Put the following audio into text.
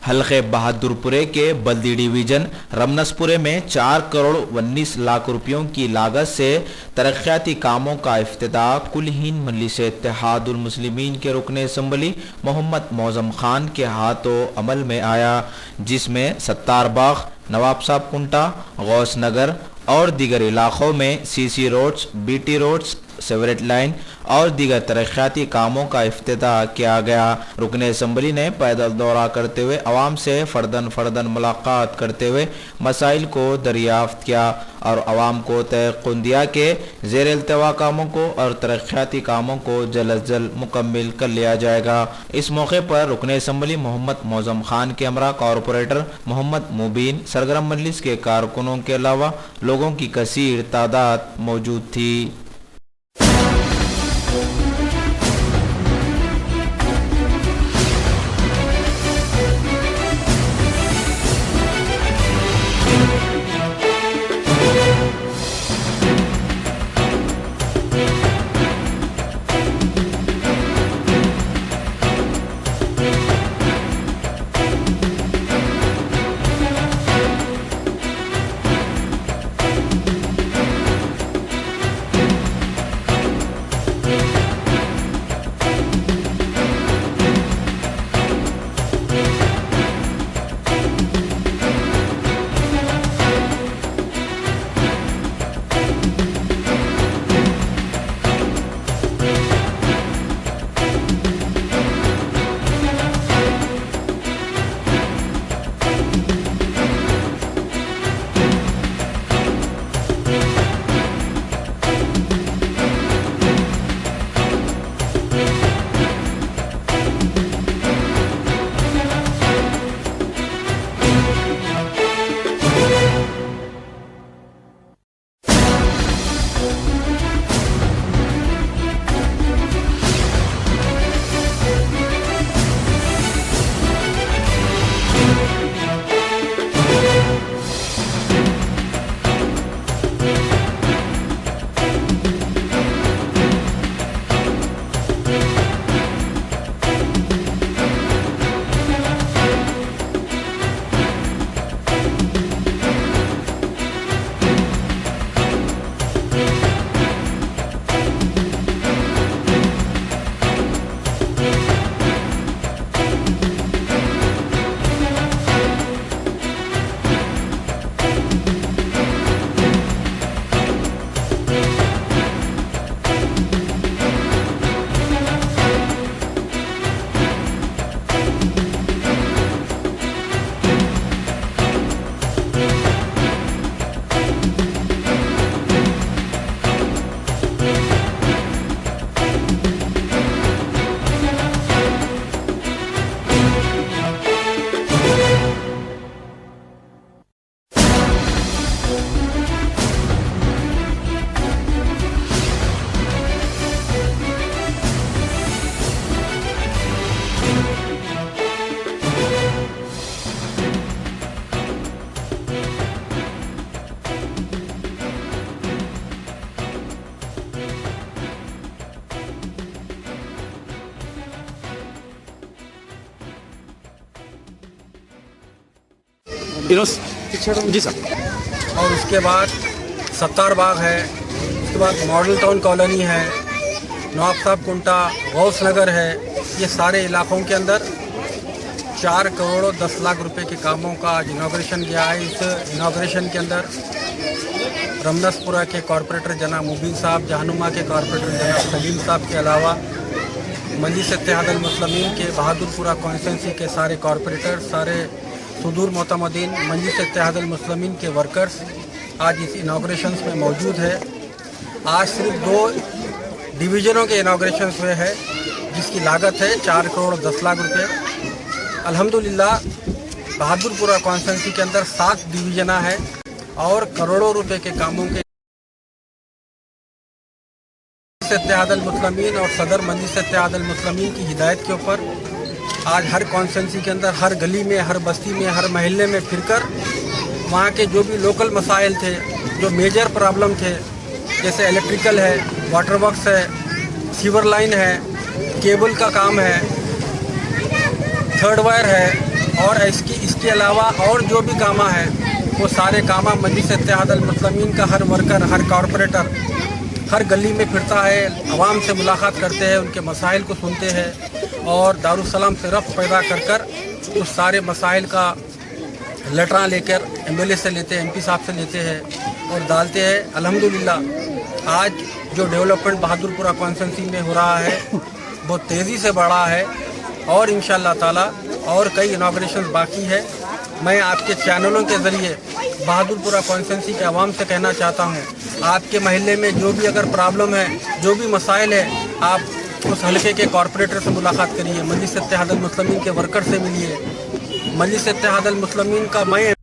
حلقے بہادرپورے کے بلدی ڈویژن رمنسپورے میں 4 کروڑ 19 لاکھ روپیوں کی لاگت سے ترقیاتی کاموں کا افتتاح کل ہند مجلس اتحاد المسلمین کے رکن اسمبلی محمد معظم خان کے ہاتھوں عمل میں آیا، جس میں ستار باغ، نواب صاحب کنٹا، غوث نگر اور دیگر علاقوں میں C roads, BT roads, sewerage line اور دیگر ترقیاتی کاموں کا افتتاح کیا گیا۔ رکن اسمبلی نے پیدل دورہ کرتے ہوئے عوام سے فرداً ملاقات کرتے ہوئے مسائل کو دریافت کیا اور عوام کو تیقن دیا کہ زیر التوا کاموں کو اور ترقیاتی کاموں کو جلد از جلد مکمل کر لیا جائے گا۔ اس موقع پر رکن اسمبلی محمد معظم خان کے ہمراہ کارپوریٹر محمد مبین، سرگرم مجلس کے کارکنوں کے علاوہ لوگوں کی کثیر تعداد موجود تھی۔ جی سر، اور اس کے بعد ستار باغ ہے، اس کے بعد ماڈل ٹاؤن کالونی ہے، نواب صاحب کنٹا، غوث نگر ہے۔ یہ سارے علاقوں کے اندر 4 کروڑ 10 لاکھ روپے کے کاموں کا آج انوگریشن کیا ہے۔ اس انوگریشن کے اندر رمنسپورہ کے کارپوریٹر جناب مبین صاحب، جہنما کے کارپوریٹر جناب سلیم صاحب کے علاوہ مجلس اتحاد المسلمین کے بہادرپورہ کانسٹیچوئنسی کے سارے کارپوریٹر، سارے صدور معتمدین، مجلس اتحاد المسلمین کے ورکرز آج اس انوگریشنز میں موجود ہے۔ آج صرف 2 ڈویژنوں کے انوگریشنز ہوئے ہیں، جس کی لاگت ہے 4 کروڑ 10 لاکھ روپے۔ الحمدللہ بہادرپورہ کانسٹیچوئنسی کے اندر 7 ڈویژنیں ہیں اور کروڑوں روپے کے کاموں کے اتحاد المسلمین اور صدر مجلس اتحاد المسلمین کی ہدایت کے اوپر آج ہر کانسٹیچوئنسی کے اندر، ہر گلی میں، ہر بستی میں، ہر محلے میں پھر کر وہاں کے جو بھی لوکل مسائل تھے، جو میجر پرابلم تھے، جیسے الیکٹریکل ہے، واٹر ورکس ہے، سیور لائن ہے، کیبل کا کام ہے، تھرڈ وائر ہے اور اس کے علاوہ اور جو بھی کامہ ہے وہ سارے کامہ مجلس اتحاد المسلمین کا ہر ورکر، ہر کارپوریٹر ہر گلی میں پھرتا ہے، عوام سے ملاقات کرتے ہیں، ان کے مسائل کو سنتے ہیں اور دارالسلام سے ربط پیدا کر اس سارے مسائل کا لیٹراں لے کر ایم ایل اے سے لیتے ہیں، ایم پی صاحب سے لیتے ہیں اور ڈالتے ہیں۔ الحمدللہ آج جو ڈیولپمنٹ بہادر پورہ کانسٹیچوئنسی میں ہو رہا ہے بہت تیزی سے بڑھا ہے اور انشاءاللہ تعالی اور کئی انوگریشنز باقی ہے۔ میں آپ کے چینلوں کے ذریعے بہادر پورہ کانسٹیچوئنسی کے عوام سے کہنا چاہتا ہوں، آپ کے محلے میں جو بھی اگر پرابلم ہے، جو بھی مسائل ہے، آپ اس حلقے کے کارپوریٹر سے ملاقات کریے، مجلس اتحاد المسلمین کے ورکر سے ملیے۔ مجلس اتحاد المسلمین کا میں